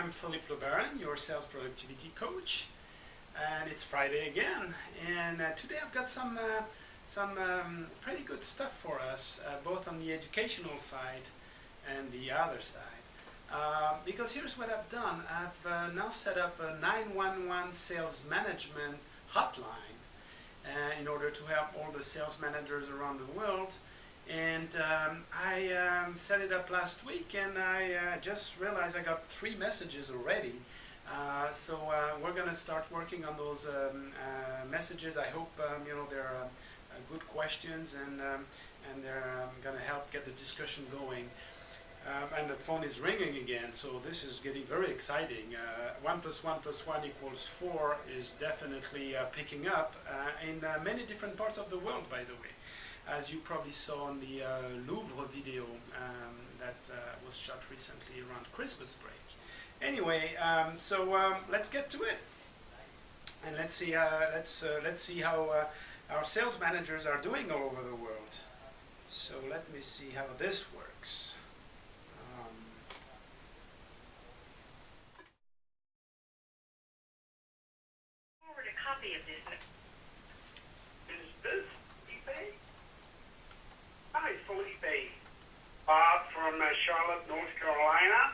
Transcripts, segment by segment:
I'm Philippe, your sales productivity coach, and it's Friday again. And today I've got some pretty good stuff for us, both on the educational side and the other side. Because here's what I've done. I've now set up a 911 sales management hotline in order to help all the sales managers around the world. And I set it up last week, and I just realized I got 3 messages already. So we're going to start working on those messages. I hope they're good questions, and they're going to help get the discussion going. And the phone is ringing again, so this is getting very exciting. 1 + 1 + 1 = 4 is definitely picking up in many different parts of the world, by the way, as you probably saw on the Louvre video that was shot recently around Christmas break. Anyway, let's get to it, and let's see how our sales managers are doing all over the world. So let me see how this works. Forward a copy of this. Is this Philippe? Hi, Philippe. Bob from Charlotte, North Carolina.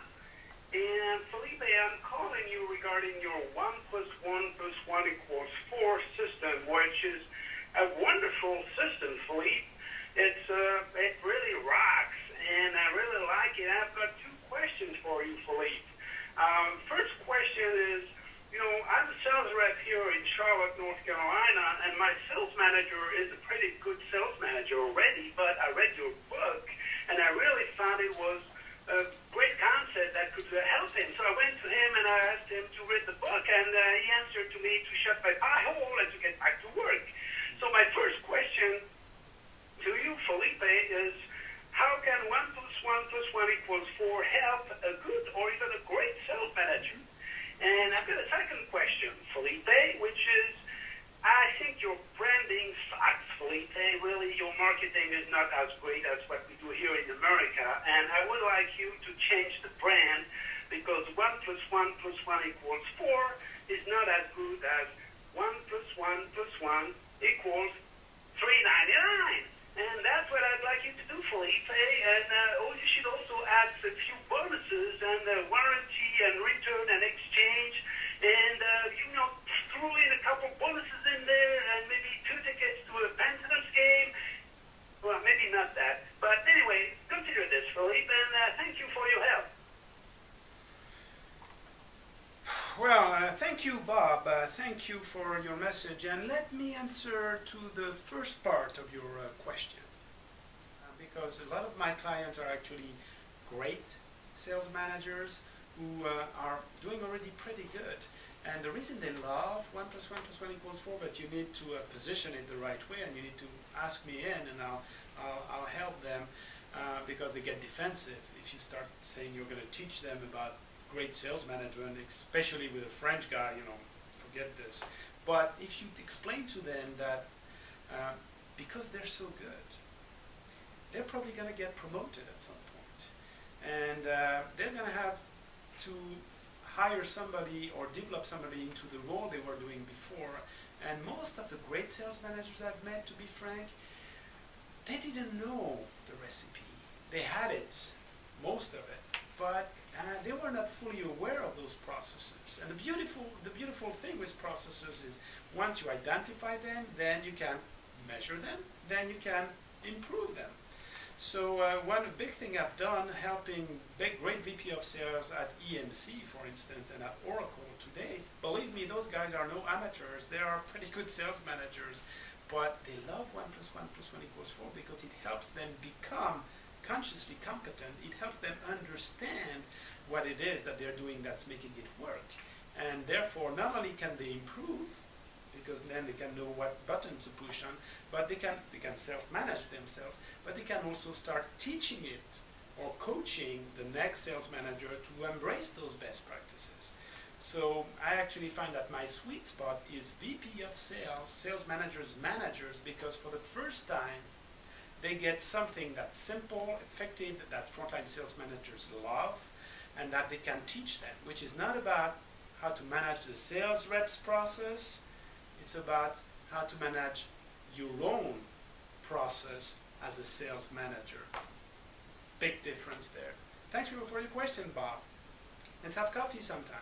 And Philippe, I'm calling you regarding your 1 + 1 + 1 = 4 system, which is a wonderful system, Philippe. It really rocks, and I really like it. I've got 2 questions for you, Philippe. First question is, I'm a sales rep here in Charlotte, North Carolina, and my sales manager is a pretty good sales manager already, but I read your book, and I really found it was a great concept that could help him. So I went to him and I asked him to read the book, and he answered to me to shut my pie hole and to get back to work. So my first question to you, Philippe, is how can 1 + 1 + 1 = 4 help a good or even a great sales manager? And I've got a second question, Philippe, which is, I think your branding sucks, Philippe. Really, your marketing is not as great as what we do here in America, and I would like you to change the brand, because 1 + 1 + 1 = 4 is not as good as 1 + 1 + 1 = 3.99. And that's what I'd like you to do, Philippe. And you should also add a few bonuses and warranty and return and exchange, and throw in a couple bonuses in there, and maybe 2 tickets to a Pentathlon game. Well, maybe not that, but anyway, consider this, Philippe, and thank you for your help. Well, thank you, Bob. Thank you for your message, and let me answer to the first part of your question, because a lot of my clients are actually great sales managers who are doing already pretty good. And the reason they love 1 + 1 + 1 = 4, but you need to position it the right way, and you need to ask me in, and I'll help them, because they get defensive if you start saying you're going to teach them about great sales management, especially with a French guy. Forget this. But if you explain to them that because they're so good, they're probably going to get promoted at some point, and they're going to have to hire somebody or develop somebody into the role they were doing before. And most of the great sales managers I've met, to be frank, they didn't know the recipe. They had it, most of it, but they were not fully aware of those processes. And the beautiful thing with processes is, once you identify them, then you can measure them, then you can improve them. So one big thing I've done, helping great VP of sales at EMC, for instance, and at Oracle today, believe me, those guys are no amateurs. They are pretty good sales managers, but they love 1 + 1 + 1 = 4 because it helps them become consciously competent. It helps them understand what it is that they're doing that's making it work. And therefore, not only can they improve, because then they can know what button to push on, but they can self-manage themselves, but they can also start teaching it or coaching the next sales manager to embrace those best practices. So I actually find that my sweet spot is VP of sales, sales managers, because for the first time, they get something that's simple, effective, that frontline sales managers love, and that they can teach them, which is not about how to manage the sales reps process, it's about how to manage your own process as a sales manager. Big difference there. Thanks for your question, Bob. Let's have coffee sometime.